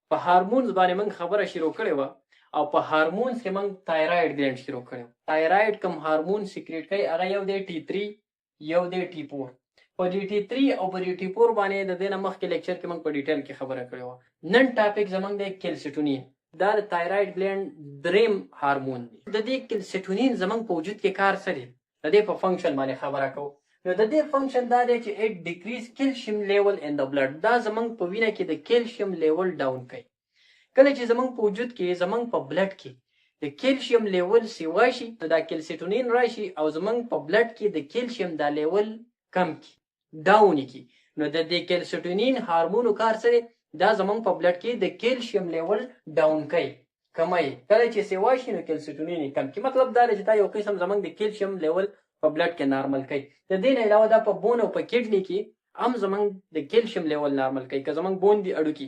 په هارمونز باندې موږ خبره شروع کړې وه او په هارمونز کې موږ تایراید ګلینډ شروع کړی و. تایراید کوم هارمون سیکریټ کوي هغه یو دی T3 یو دی T4. په T3 او په T4 باندې د دې نه مخکې لیکچر کې موږ په ډیټیل کې خبره کړې وه. نن ټاپک زموږ دی کیلسیټونین. دا د تایراید ګلینډ دریم هارمون دی. د دې کیلسیټونین زموږ په وجود کې کار څه دی؟ د دې په فنکشن باندې خبره کوو. نو د دې فنکشن دا دی چې اټ ډیکریز کیلشیم لیول ان د بلډ. دا زموږ په وینه کې د کیلشیم لیول ډاون کوي. کله چې زموږ په وجود کې زموږ په بلډ کې د کیلشیم لیول سیوا شي نو دا کیلسیټونین راشي او زموږ په بلډ کې د کیلشیم دا لیول کم کی ډاون کی. نو د دې کیلسیټونین هارمون کار سره دا زموږ په بلډ کې د کیلشیم لیول ډاون کوي کمای. کله چې سیوا شي نو کیلسیټونین کم کی. مطلب دا دی چې دا یو قسم زموږ د کیلشیم لیول په بلډ کې نارمل کوي. د دې نه علاوه دا په بون او په کډنی کې هم زموږ د کیلشیم لیول نارمل کوي. که زموږ بون دی اډو کې،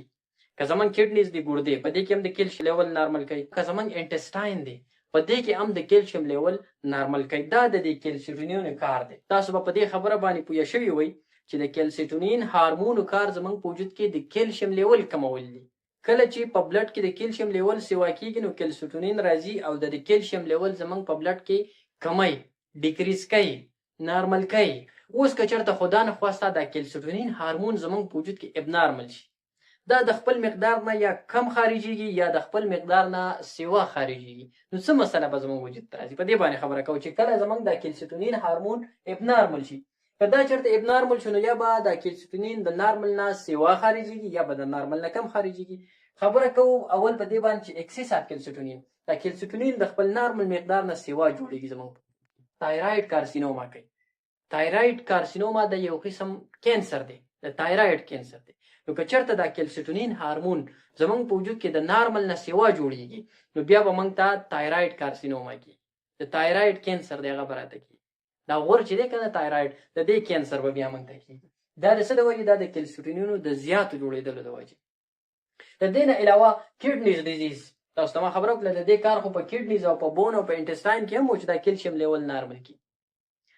که زموږ کډنیز دی ګردې، په دې کې هم د کیلشیم لیول نارمل کوي. که زموږ انټسټاین دی په دې کې هم د کیلشیم لیول نارمل کوي. دا د دې کیلسیټونین کار دی. تاسو به په دې خبره باندې پوه شوي وئ چې د کیلسیټونین هارمون کار زموږ په وجود کې د کیلشیم لیول کمول دي. کله چې په بلډ کې د کیلشیم لیول سیوا کیږي نو کیلسیټونین راځي او د کیلشیم لیول زموږ په بلډ کې کمای ډیکریز کوي نارمل کوي. اوس که چېرته خدا نه خواسته دا کیلسیټونین هارمون زموږ په وجود کې ابنارمل شي، دا د خپل مقدار نه یا کم خارجيږي یا د خپل مقدار نه سیوا خارجيږي، نو څه مسله به زموږ وجود ته راځي. په دې باندې خبره کوو چې کله زموږ د کیلسیټونین هارمون ابنارمل شي، که دا چېرته ابنارمل شي نو یا به د کیلسیټونین د نارمل نه سیوا خارجيږي یا به د نارمل نه کم خارجيږي. خبره کوو اول په دې باندې چې اکسس اف کیلسیټونین، دا کیلسیټونین د خپل نارمل مقدار نه سیوا جوړیږي. زموږ تایراید کارسینوما کوي. تایراید کارسینوما د یو قسم کینسر دی، د تایراید کینسر دی. نو که چېرته دا کیلسیټونین هارمون زموږ په وجود کې د نارمل نه سیوا جوړیږي نو بیا به موږ ته تایراید کارسینوما کیږي. د تایراید کینسر دی هغه به راته کیږي. دا غور چې دی که نه تایراید د دې کینسر به بیا موږ ته کیږي. دا د څه د وجې؟ دا د کیلسیټونینو د زیاتو جوړېدلو د وجې. د دې نه علاوه کډنیز ډیزیز، تاسو ته ما خبره وکړه د دې کار خو په کډنیز او په بون او په انټسټاین کې هم و چې دا کیلشیم لیول نارمل کړي.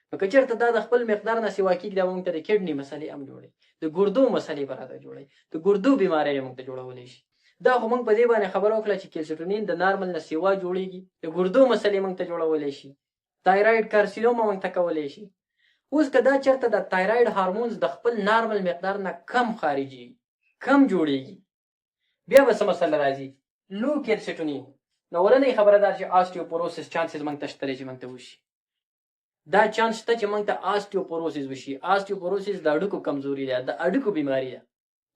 نو که چېرته دا د خپل مقدار نه سیوا کېږي دا به موږ ته د کډني مسلې هم جوړوي، د ګردو مسلې به راته جوړوي، د ګردو بیمارۍ موږ ته جوړولی شي. دا خو موږ په دې باندې خبره وکړه چې کیلسیټونین د نارمل نه سیوا جوړېږي، د ګردو مسلې موږ ته جوړولی شي، تایراید کارسینوما موږ ته کولی شي. اوس که دا چېرته د تایراید هارمونز د خپل نارمل مقدار نه کم خارجي کم جوړېږي بیا به څه مسله راځي؟ لو کیلسیټونین. نو ورنۍ خبره دا چې آسټیوپوروسس چانسز موږ ته شته چې موږ ته وشي. دا چانس شته چې موږ ته آسټیوپوروسس وشي. آسټیوپوروسس د اډوکو کمزوري ده، د اډوکو بیماري ده.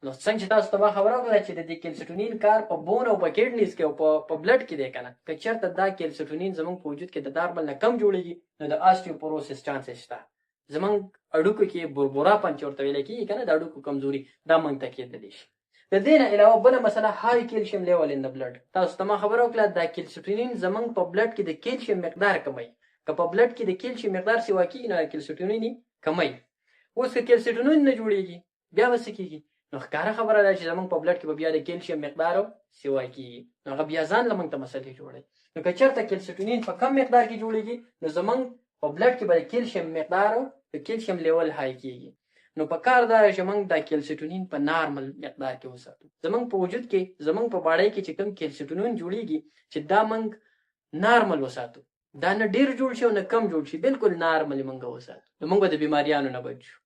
نو څنګه چې تاسو ته ما خبره وکړه چې د دې کیلسیټونین کار په بون او په کډنیز کې او په بلډ کې دی که نه، که چېرته دا کیلسیټونین زموږ په وجود کې د نارمل نه کم جوړېږي نو د آسټیوپوروسس چانسز شته. زموږ اډوکو کې بوربورا پنچ ورته ویلی کېږي که نه، د اډوکو کمزوري دا موږ ته کېدلی شي. د دې نه علاوه بله مسله های کیلشیم لیول ان د بلډ. تاسو ته ما خبره وکړه دا کیلسیټونین زموږ په بلډ کې د کیلشیم مقدار کموي. که په بلډ کې د کیلشیم مقدار سیوا کېږي نو کیلسیټونین کموي. اوس که کیلسیټونین نه جوړېږي بیا به څه کېږي؟ نو ښکاره خبره ده چې زموږ په بلډ کې به بیا د کیلشیم مقدار سیوا کېږي، نو هغه بیا ځان له موږ ته مسلې جوړوي. نو که چېرته کیلسیټونین په کم مقدار کې جوړېږي نو زموږ په بلډ کې به د کیلشیم مقدار د کیلشیم لیول های کېږي. نو په کار دا چې موږ دا کیلسیټونین په نارمل مقدار کې وساتو. زموږ په وجود کې زموږ په باډۍ کې چې کوم کیلسیټونین جوړېږي چې دا موږ نارمل وساتو، دا نه ډېر جوړ شي او نه کم جوړ شي، بالکل نارمل موږ وساتو، نو موږ به د بیماریانو نه بچ شو.